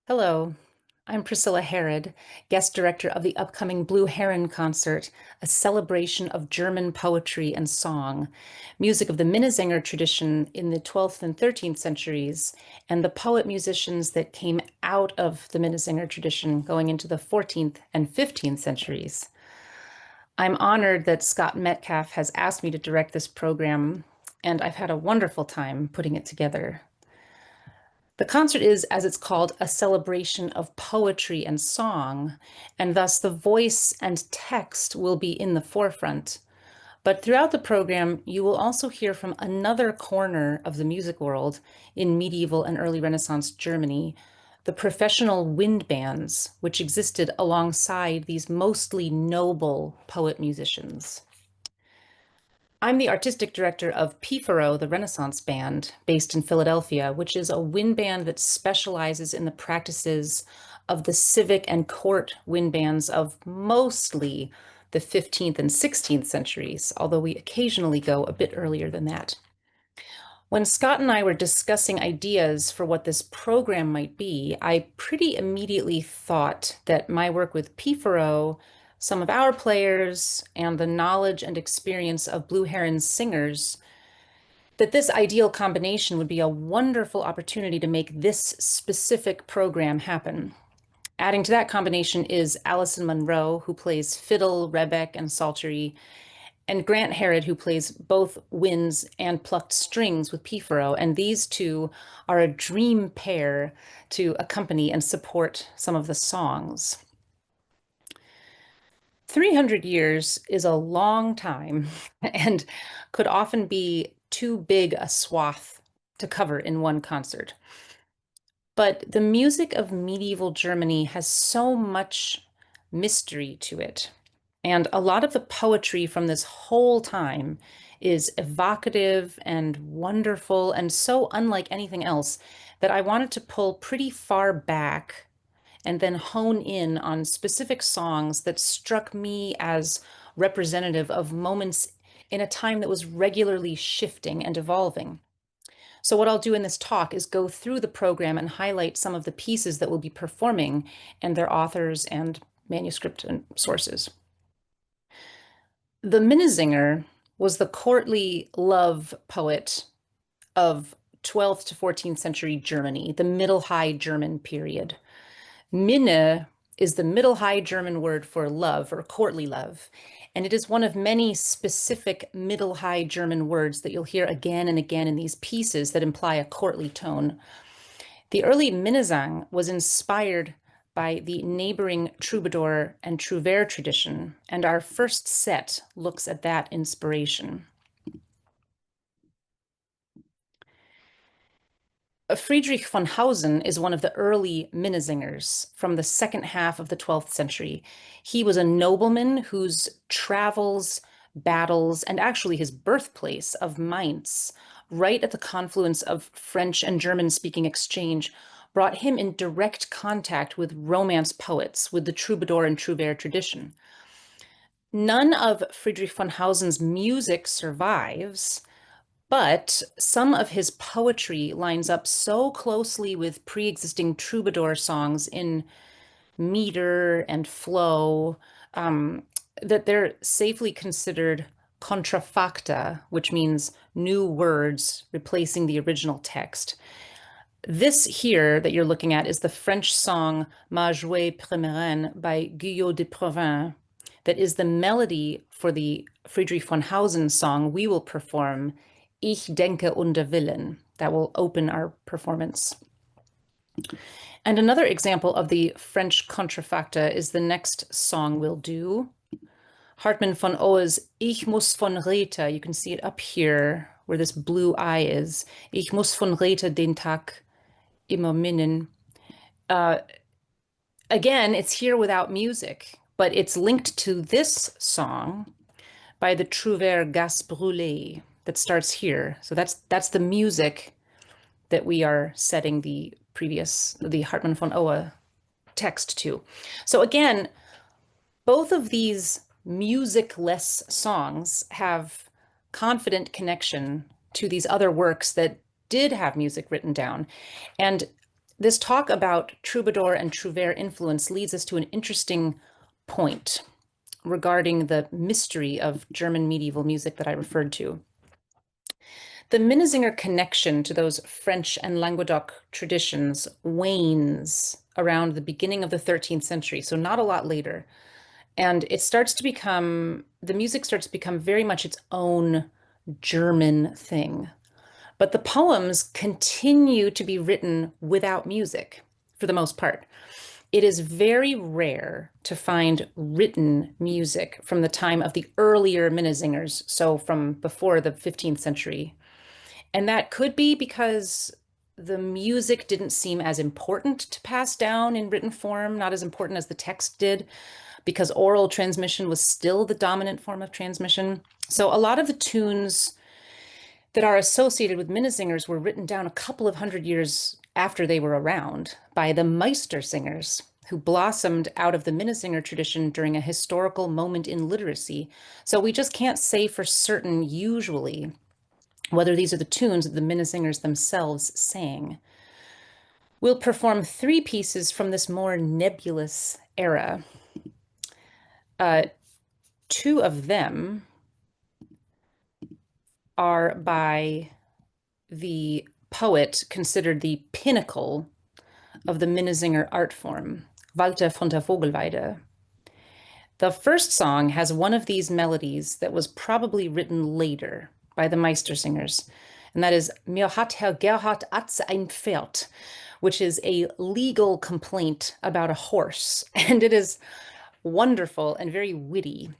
Hello, I'm Priscilla Herreid, guest director of the upcoming Blue Heron concert, a celebration of German poetry and song, music of the Minnesänger tradition in the 12th and 13th centuries, and the poet-musicians that came out of the Minnesänger tradition going into the 14th and 15th centuries. I'm honored that Scott Metcalfe has asked me to direct this program, and I've had a wonderful time putting it together. The concert is, as it's called, a celebration of poetry and song, and thus the voice and text will be in the forefront. But throughout the program, you will also hear from another corner of the music world in medieval and early Renaissance Germany, the professional wind bands, which existed alongside these mostly noble poet musicians. I'm the artistic director of Pifaro, the Renaissance band based in Philadelphia, which is a wind band that specializes in the practices of the civic and court wind bands of mostly the 15th and 16th centuries, although we occasionally go a bit earlier than that. When Scott and I were discussing ideas for what this program might be, I pretty immediately thought that my work with Pifaro, some of our players, and the knowledge and experience of Blue Heron's singers, that this ideal combination would be a wonderful opportunity to make this specific program happen. Adding to that combination is Alison Monroe, who plays fiddle, rebec, and psaltery, and Grant Herod, who plays both winds and plucked strings with Pifaro. And these two are a dream pair to accompany and support some of the songs. 300 years is a long time and could often be too big a swath to cover in one concert. But the music of medieval Germany has so much mystery to it. And a lot of the poetry from this whole time is evocative and wonderful and so unlike anything else that I wanted to pull pretty far back and then hone in on specific songs that struck me as representative of moments in a time that was regularly shifting and evolving. So what I'll do in this talk is go through the program and highlight some of the pieces that we'll be performing and their authors and manuscript and sources. The Minnesänger was the courtly love poet of 12th to 14th century Germany, the Middle High German period. Minne is the Middle High German word for love or courtly love, and it is one of many specific Middle High German words that you'll hear again and again in these pieces that imply a courtly tone. The early Minnesang was inspired by the neighboring troubadour and trouvère tradition, and our first set looks at that inspiration. Friedrich von Hausen is one of the early Minnesingers from the second half of the 12th century. He was a nobleman whose travels, battles, and actually his birthplace of Mainz, right at the confluence of French and German-speaking exchange, brought him in direct contact with Romance poets, with the troubadour and trouvère tradition. None of Friedrich von Hausen's music survives, but some of his poetry lines up so closely with pre-existing troubadour songs in meter and flow that they're safely considered contrafacta, which means new words replacing the original text. This here that you're looking at is the French song Ma Joie Primaine by Guyot de Provins, that is the melody for the Friedrich von Hausen song we will perform, Ich denke unter Willen, that will open our performance. And another example of the French contrafacta is the next song we'll do. Hartmann von Oe's Ich muss von Reta, you can see it up here where this blue eye is. Ich muss von Reta den Tag immer minnen. Again, it's here without music, but it's linked to this song by the trouvère Gas Brûlé that starts here. So that's the music that we are setting the Hartmann von Oe text to. So again, both of these music-less songs have confident connection to these other works that did have music written down. And this talk about troubadour and trouvère influence leads us to an interesting point regarding the mystery of German medieval music that I referred to. The Minnesänger connection to those French and Languedoc traditions wanes around the beginning of the 13th century, so not a lot later. And the music starts to become very much its own German thing. But the poems continue to be written without music for the most part. It is very rare to find written music from the time of the earlier Minnesingers, so from before the 15th century. And that could be because the music didn't seem as important to pass down in written form, not as important as the text did, because oral transmission was still the dominant form of transmission. So a lot of the tunes that are associated with Minnesingers were written down a couple of hundred years after they were around by the Meistersingers, who blossomed out of the Minnesinger tradition during a historical moment in literacy. So we just can't say for certain, usually, whether these are the tunes that the Minnesingers themselves sang. We'll perform three pieces from this more nebulous era. Two of them are by the poet considered the pinnacle of the Minnesinger art form, Walter von der Vogelweide. The first song has one of these melodies that was probably written later by the Meistersingers, and that is Mir hat Herr Gerhard Atze ein Pferd, which is a legal complaint about a horse, and it is wonderful and very witty.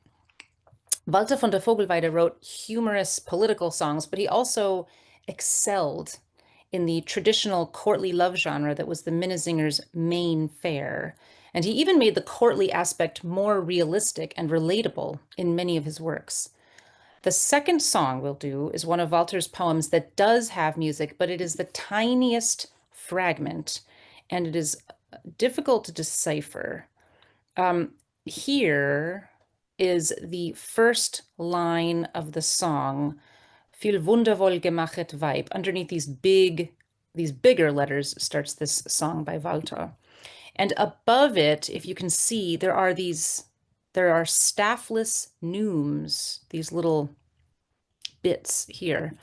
Walter von der Vogelweide wrote humorous political songs, but he also excelled in the traditional courtly love genre that was the Minnesingers' main fare. And he even made the courtly aspect more realistic and relatable in many of his works. The second song we'll do is one of Walter's poems that does have music, but it is the tiniest fragment, and it is difficult to decipher. Here is the first line of the song, Viel wundervoll gemachet Weib. Underneath these bigger letters starts this song by Walter. And above it, if you can see, there are staffless neumes, these little bits here.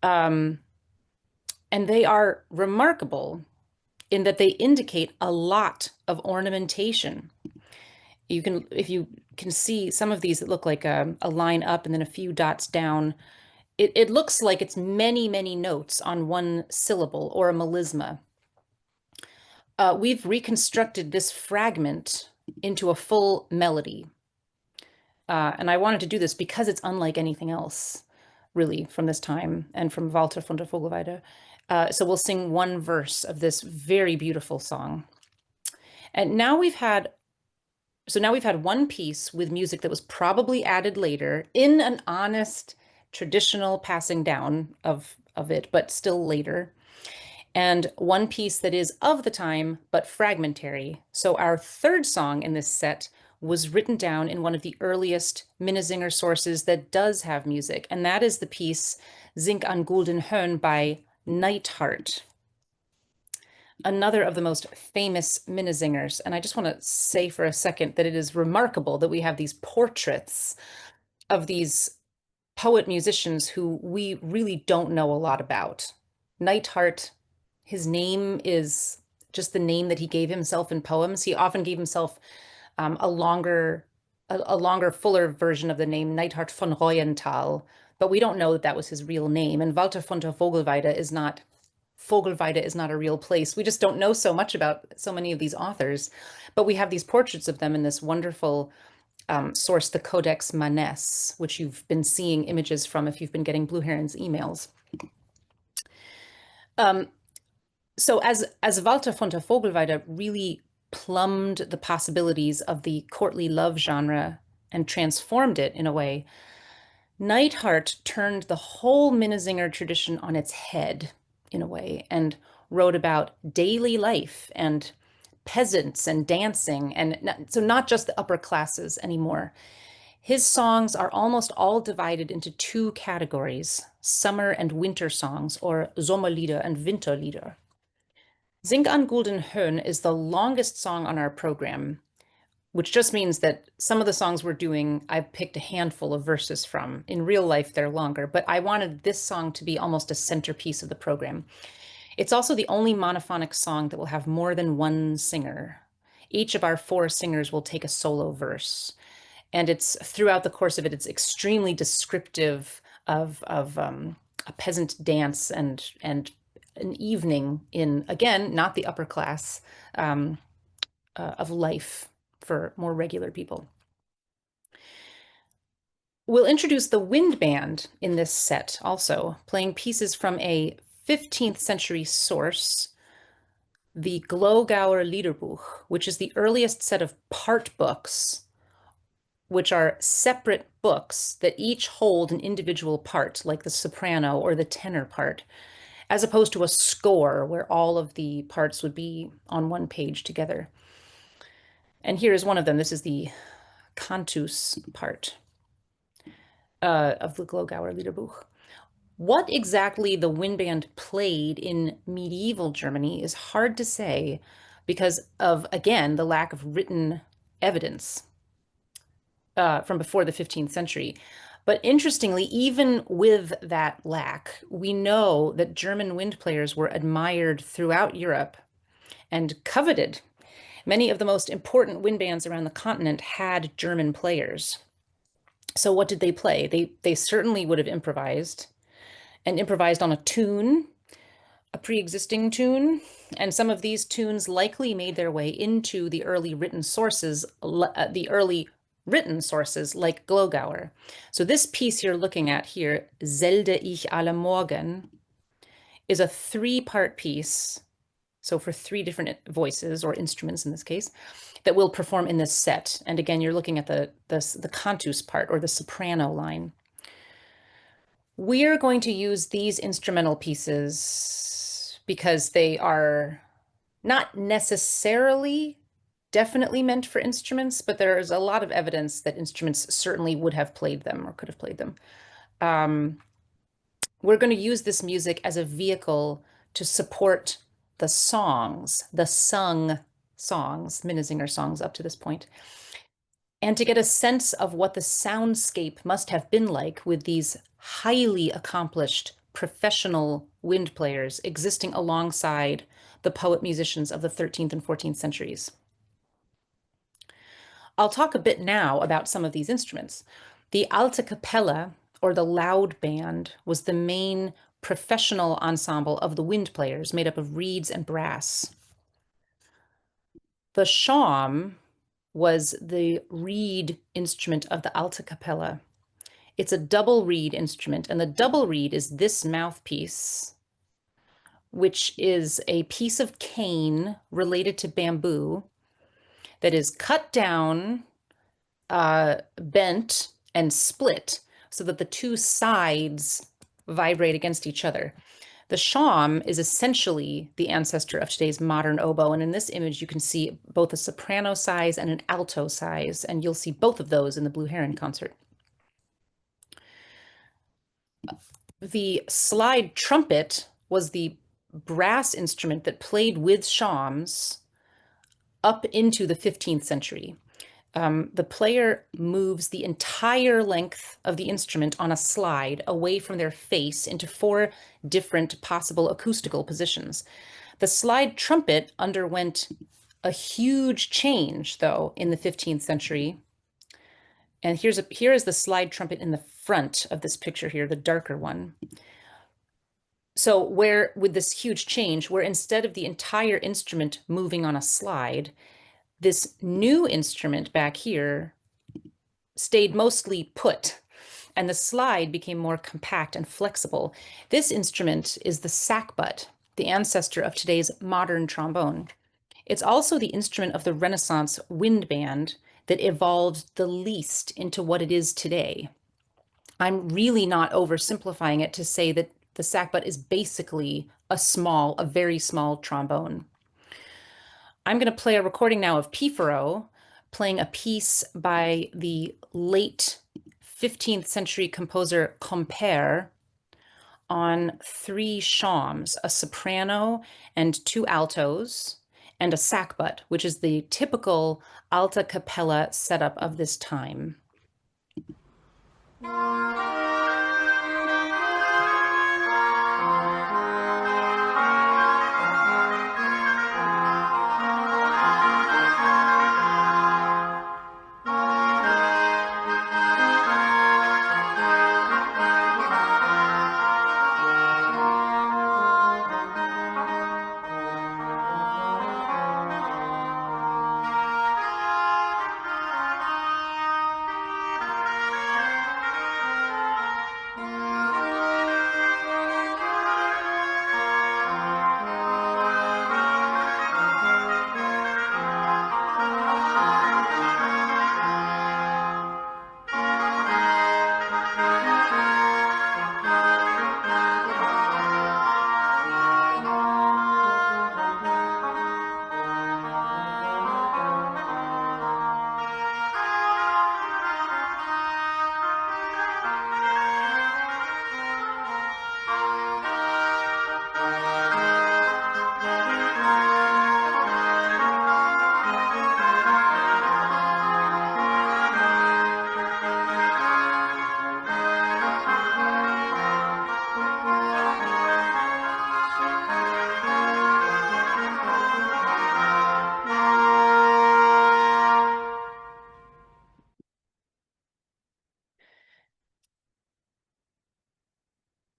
And they are remarkable in that they indicate a lot of ornamentation. If you can see some of these that look like a line up and then a few dots down, it looks like it's many, many notes on one syllable or a melisma. We've reconstructed this fragment into a full melody. And I wanted to do this because it's unlike anything else, really, from this time and from Walter von der Vogelweide. So we'll sing one verse of this very beautiful song. And now we've had one piece with music that was probably added later in an honest, traditional passing down of it, but still later. And one piece that is of the time, but fragmentary. So our third song in this set was written down in one of the earliest Minnesinger sources that does have music, and that is the piece Zink an Gulden Höhn by Neidhart, another of the most famous Minnesingers. And I just want to say for a second that it is remarkable that we have these portraits of these poet musicians who we really don't know a lot about. Neidhart, his name is just the name that he gave himself in poems. He often gave himself a longer, fuller version of the name Neidhart von Reuenthal, but we don't know that that was his real name. And Walter von der Vogelweide is not a real place. We just don't know so much about so many of these authors, but we have these portraits of them in this wonderful source, the Codex Manesse, which you've been seeing images from if you've been getting Blue Heron's emails. So as Walter von der Vogelweide really plumbed the possibilities of the courtly love genre and transformed it in a way, Neidhart turned the whole Minnesinger tradition on its head in a way and wrote about daily life and peasants and dancing, and so not just the upper classes anymore. His songs are almost all divided into two categories, summer and winter songs, or Sommerlieder and Winterlieder. Sing an Gulden Höhen is the longest song on our program, which just means that some of the songs we're doing, I've picked a handful of verses from. In real life, they're longer, but I wanted this song to be almost a centerpiece of the program. It's also the only monophonic song that will have more than one singer. Each of our four singers will take a solo verse. And it's throughout the course of it, it's extremely descriptive of a peasant dance and an evening in, again, not the upper class um, of life for more regular people. We'll introduce the wind band in this set also, playing pieces from a 15th century source, the Glogauer Liederbuch, which is the earliest set of part books, which are separate books that each hold an individual part, like the soprano or the tenor part, as opposed to a score where all of the parts would be on one page together. And here is one of them. This is the Cantus part of the Glogauer Liederbuch. What exactly the wind band played in medieval Germany is hard to say because of, again, the lack of written evidence from before the 15th century. But interestingly, even with that lack, we know that German wind players were admired throughout Europe and coveted. Many of the most important wind bands around the continent had German players. So what did they play? They certainly would have improvised and improvised on a tune, a pre-existing tune, and some of these tunes likely made their way into the early written sources, like Glogauer. So this piece you're looking at here, Selde ich alle Morgen, is a three-part piece, so for three different voices or instruments in this case, that we'll perform in this set. And again, you're looking at the cantus part or the soprano line. We're going to use these instrumental pieces because they are not necessarily definitely meant for instruments, but there's a lot of evidence that instruments certainly would have played them or could have played them. We're going to use this music as a vehicle to support the songs, the sung songs, Minnesänger songs up to this point, and to get a sense of what the soundscape must have been like with these highly accomplished professional wind players existing alongside the poet musicians of the 13th and 14th centuries. I'll talk a bit now about some of these instruments. The Alte Kapelle, or the loud band, was the main professional ensemble of the wind players, made up of reeds and brass. The shawm was the reed instrument of the Alte Kapelle. It's a double reed instrument, and the double reed is this mouthpiece, which is a piece of cane related to bamboo that is cut down, bent, and split so that the two sides vibrate against each other. The shawm is essentially the ancestor of today's modern oboe, and in this image you can see both a soprano size and an alto size, and you'll see both of those in the Blue Heron concert. The slide trumpet was the brass instrument that played with shawms up into the 15th century. The player moves the entire length of the instrument on a slide away from their face into four different possible acoustical positions. The slide trumpet underwent a huge change, though, in the 15th century. And here is the slide trumpet in the front of this picture here, the darker one. So where, with this huge change, where instead of the entire instrument moving on a slide, this new instrument back here stayed mostly put, and the slide became more compact and flexible. This instrument is the sackbut, the ancestor of today's modern trombone. It's also the instrument of the Renaissance wind band that evolved the least into what it is today. I'm really not oversimplifying it to say that the sackbut is basically a very small trombone. I'm going to play a recording now of Pifero playing a piece by the late 15th century composer Comper on three shawms, a soprano and two altos, and a sackbut, which is the typical alta cappella setup of this time.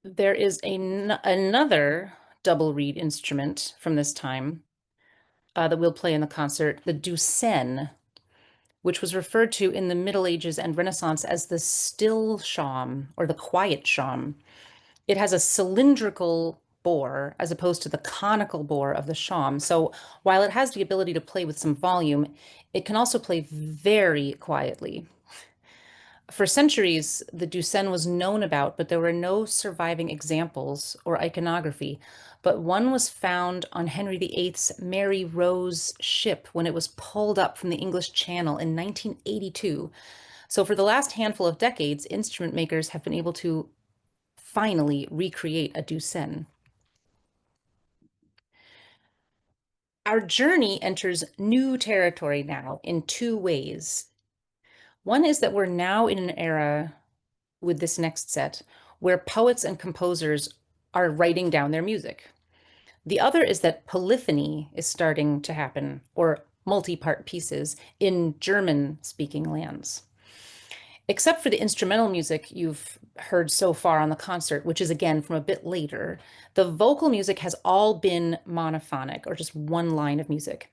There is another double reed instrument from this time that we'll play in the concert, the doucen, which was referred to in the Middle Ages and Renaissance as the still shawm or the quiet shawm. It has a cylindrical bore as opposed to the conical bore of the shawm. So while it has the ability to play with some volume, it can also play very quietly. For centuries, the doucen was known about, but there were no surviving examples or iconography. But one was found on Henry VIII's Mary Rose ship when it was pulled up from the English Channel in 1982. So for the last handful of decades, instrument makers have been able to finally recreate a doucen. Our journey enters new territory now in two ways. One is that we're now in an era with this next set where poets and composers are writing down their music. The other is that polyphony is starting to happen, or multi-part pieces, in German-speaking lands. Except for the instrumental music you've heard so far on the concert, which is again from a bit later, the vocal music has all been monophonic, or just one line of music.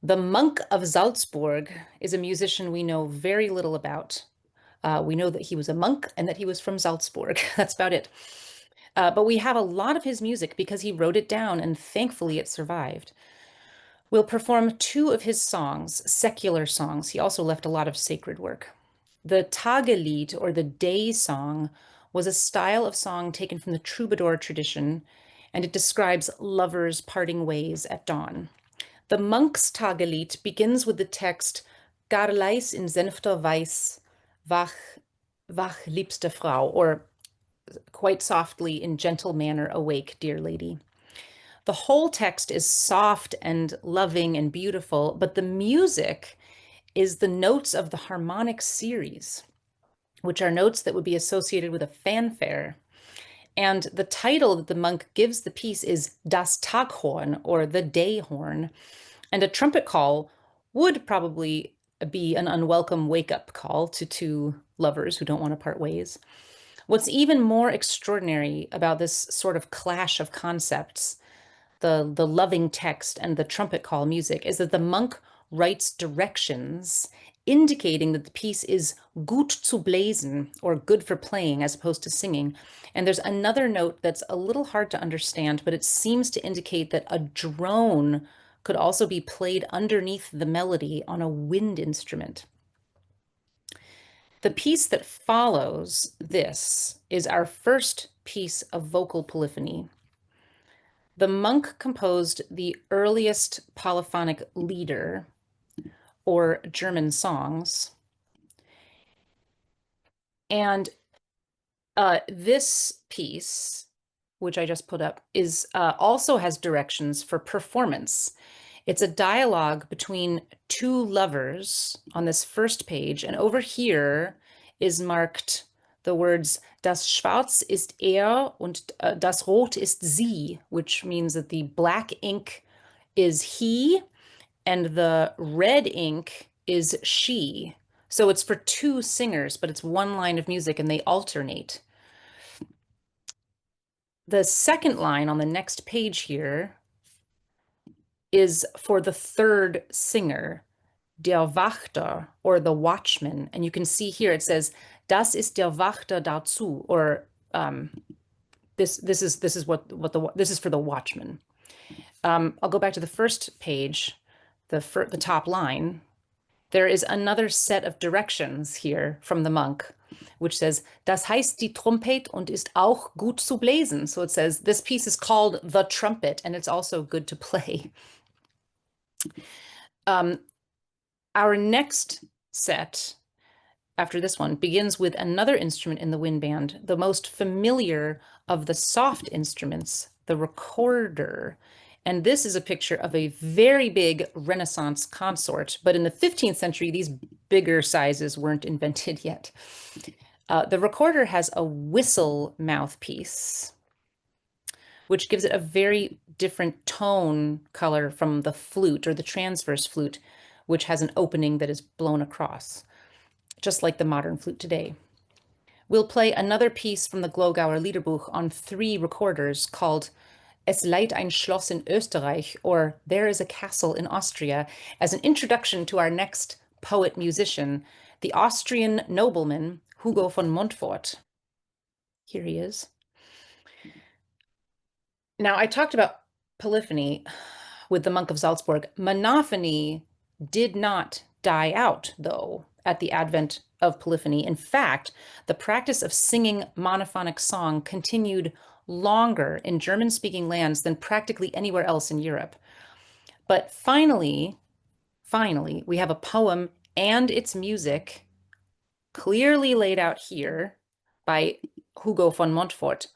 The monk of Salzburg is a musician we know very little about. We know that he was a monk and that he was from Salzburg. That's about it. But we have a lot of his music because he wrote it down and thankfully it survived. We'll perform two of his songs, secular songs. He also left a lot of sacred work. The Tagelied, or the day song, was a style of song taken from the troubadour tradition, and it describes lovers parting ways at dawn. The monk's Tagelied begins with the text, Gar leis in sanfter Weiß, wach, wach, liebste Frau, or quite softly in gentle manner, awake, dear lady. The whole text is soft and loving and beautiful, but the music is the notes of the harmonic series, which are notes that would be associated with a fanfare. And the title that the monk gives the piece is Das Taghorn, or the day horn. And a trumpet call would probably be an unwelcome wake-up call to two lovers who don't want to part ways. What's even more extraordinary about this sort of clash of concepts, the loving text and the trumpet call music, is that the monk writes directions indicating that the piece is gut zu blasen, or good for playing as opposed to singing. And there's another note that's a little hard to understand, but it seems to indicate that a drone could also be played underneath the melody on a wind instrument. The piece that follows this is our first piece of vocal polyphony. The monk composed the earliest polyphonic lieder, or German songs. And This piece, which I just put up, is also has directions for performance. It's a dialogue between two lovers on this first page, and over here is marked the words Das Schwarz ist er und das Rot ist sie, which means that the black ink is he and the red ink is she. So it's for two singers, but it's one line of music and they alternate. The second line on the next page here is for the third singer, der Wachter, or the watchman. And you can see here it says, Das ist der Wachter dazu, or this is for the watchman. I'll go back to the first page, the top line. There is another set of directions here from the monk, which says, Das heißt die Trompet und ist auch gut zu bläsen. So it says, this piece is called the trumpet, and it's also good to play. Our next set, after this one, begins with another instrument in the wind band, the most familiar of the soft instruments, the recorder. And this is a picture of a very big Renaissance consort, but in the 15th century, these bigger sizes weren't invented yet. The recorder has a whistle mouthpiece, which gives it a very different tone color from the flute or the transverse flute, which has an opening that is blown across, just like the modern flute today. We'll play another piece from the Glogauer Liederbuch on 3 recorders called Es leiht ein Schloss in Österreich, or There is a Castle in Austria, as an introduction to our next poet-musician, the Austrian nobleman Hugo von Montfort. Here he is. Now, I talked about polyphony with the monk of Salzburg. Monophony did not die out, though, at the advent of polyphony. In fact, the practice of singing monophonic song continued longer in German-speaking lands than practically anywhere else in Europe. But finally, we have a poem and its music clearly laid out here by Hugo von Montfort.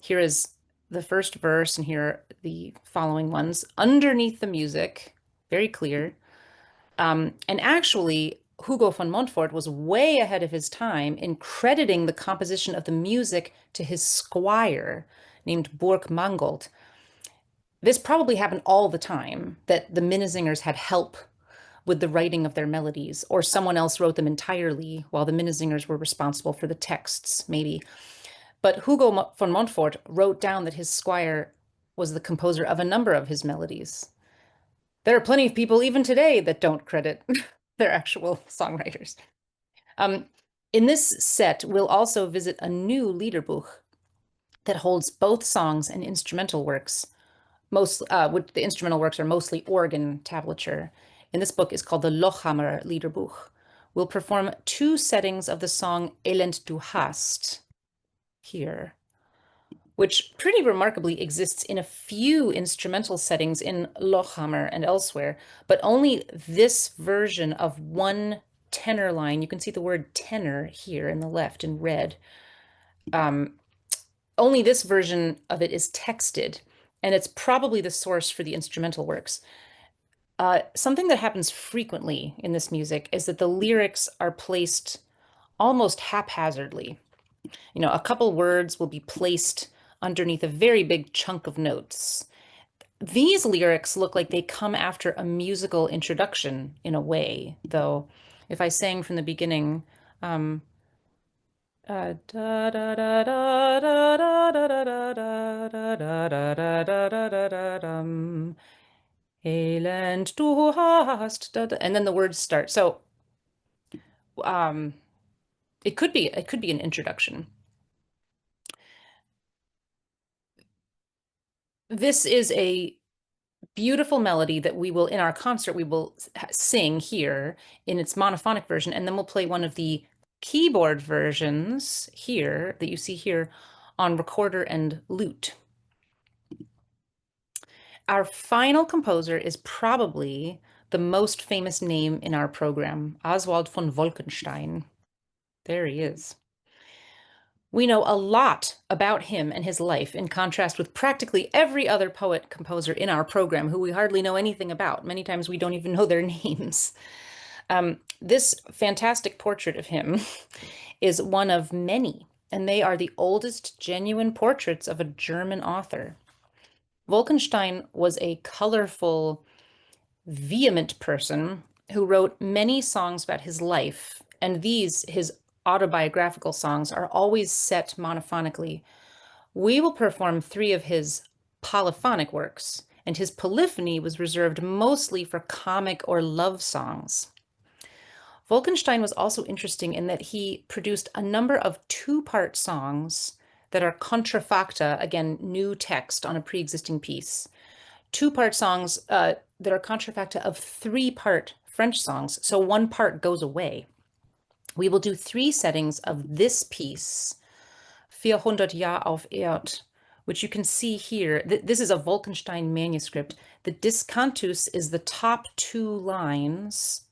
Here is the first verse, and here are the following ones. Underneath the music, very clear. And actually, Hugo von Montfort was way ahead of his time in crediting the composition of the music to his squire named Burg Mangold. This probably happened all the time, that the Minnesingers had help with the writing of their melodies, or someone else wrote them entirely while the Minnesingers were responsible for the texts, maybe. But Hugo von Montfort wrote down that his squire was the composer of a number of his melodies. There are plenty of people even today that don't credit their actual songwriters. In this set, we'll also visit a new Liederbuch that holds both songs and instrumental works. The instrumental works are mostly organ tablature. In this book is called the Lochhammer Liederbuch. We'll perform 2 settings of the song Elend du hast here, which pretty remarkably exists in a few instrumental settings in Lochhammer and elsewhere, but only this version of one tenor line. You can see the word tenor here in the left in red. Only this version of it is texted, and it's probably the source for the instrumental works. Something that happens frequently in this music is that the lyrics are placed almost haphazardly. You know, a couple words will be placed underneath a very big chunk of notes. These lyrics look like they come after a musical introduction in a way, though. If I sang from the beginning, Elend du hast, and then the words start. So it could be an introduction. This is a beautiful melody that we will, in our concert, we will sing here in its monophonic version, and then we'll play one of the keyboard versions here that you see here on recorder and lute. Our final composer is probably the most famous name in our program, Oswald von Wolkenstein. There he is. We know a lot about him and his life, in contrast with practically every other poet composer in our program who we hardly know anything about. Many times we don't even know their names. This fantastic portrait of him is one of many, and they are the oldest genuine portraits of a German author. Wolkenstein was a colorful, vehement person who wrote many songs about his life, and these, his autobiographical songs, are always set monophonically. We will perform 3 of his polyphonic works, and his polyphony was reserved mostly for comic or love songs. Wolkenstein was also interesting in that he produced a number of 2-part songs that are contrafacta, again, new text on a pre-existing piece. 2-part songs that are contrafacta of 3-part French songs, so 1 part goes away. We will do 3 settings of this piece, 400 Jahr auf Erd, which you can see here. This is a Wolkenstein manuscript. The discantus is the top 2 lines,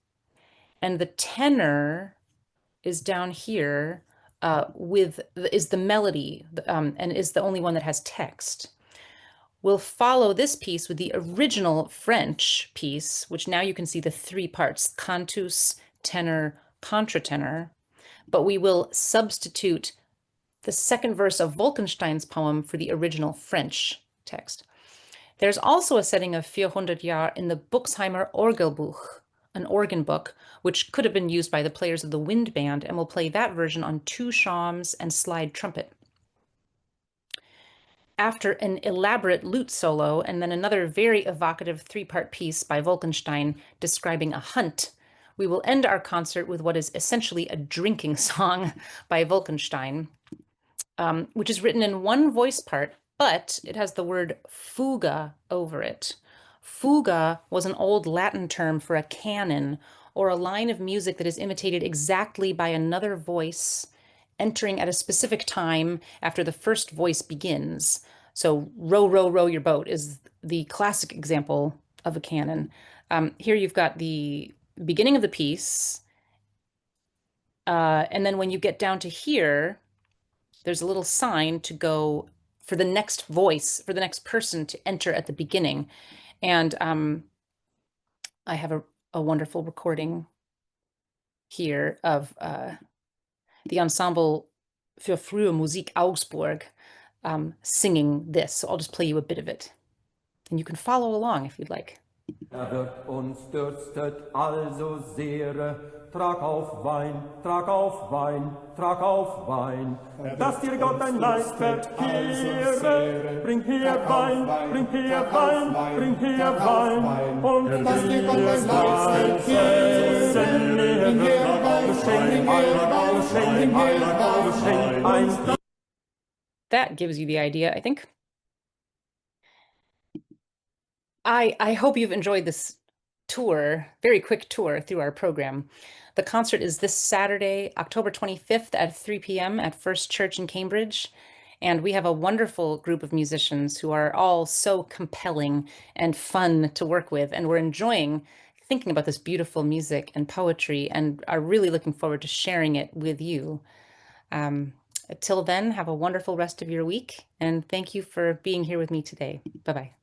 and the tenor is down here is the melody, and is the only one that has text. We'll follow this piece with the original French piece, which now you can see the 3 parts, cantus, tenor, contratenor, but we will substitute the second verse of Wolkenstein's poem for the original French text. There's also a setting of 400 Jahr in the Buxheimer Orgelbuch, an organ book, which could have been used by the players of the wind band, and we'll play that version on 2 shawms and slide trumpet. After an elaborate lute solo and then another very evocative 3-part piece by Wolkenstein describing a hunt, we will end our concert with what is essentially a drinking song by Wolkenstein, which is written in 1 voice part, but it has the word fuga over it. Fuga was an old Latin term for a canon, or a line of music that is imitated exactly by another voice, entering at a specific time after the first voice begins. So row, row, row your boat is the classic example of a canon. Here you've got the beginning of the piece. And then when you get down to here, there's a little sign to go for the next voice, for the next person to enter at the beginning. And I have a wonderful recording here of the Ensemble für frühe Musik Augsburg singing this. So I'll just play you a bit of it. And you can follow along if you'd like. Wird uns dürstet also sehr, trag auf Wein, trag auf Wein, trag auf Wein, dass dir Gott ein Leid verkehre, bring her Wein, bring her Wein, bring her Wein, und dass dir Gott ein Leid verkehre, bring her Wein, That gives you the idea, I think. I hope you've enjoyed this tour, very quick tour through our program. The concert is this Saturday, October 25th at 3 p.m. at First Church in Cambridge. And we have a wonderful group of musicians who are all so compelling and fun to work with. And we're enjoying thinking about this beautiful music and poetry and are really looking forward to sharing it with you. Till then, have a wonderful rest of your week. And thank you for being here with me today. Bye-bye.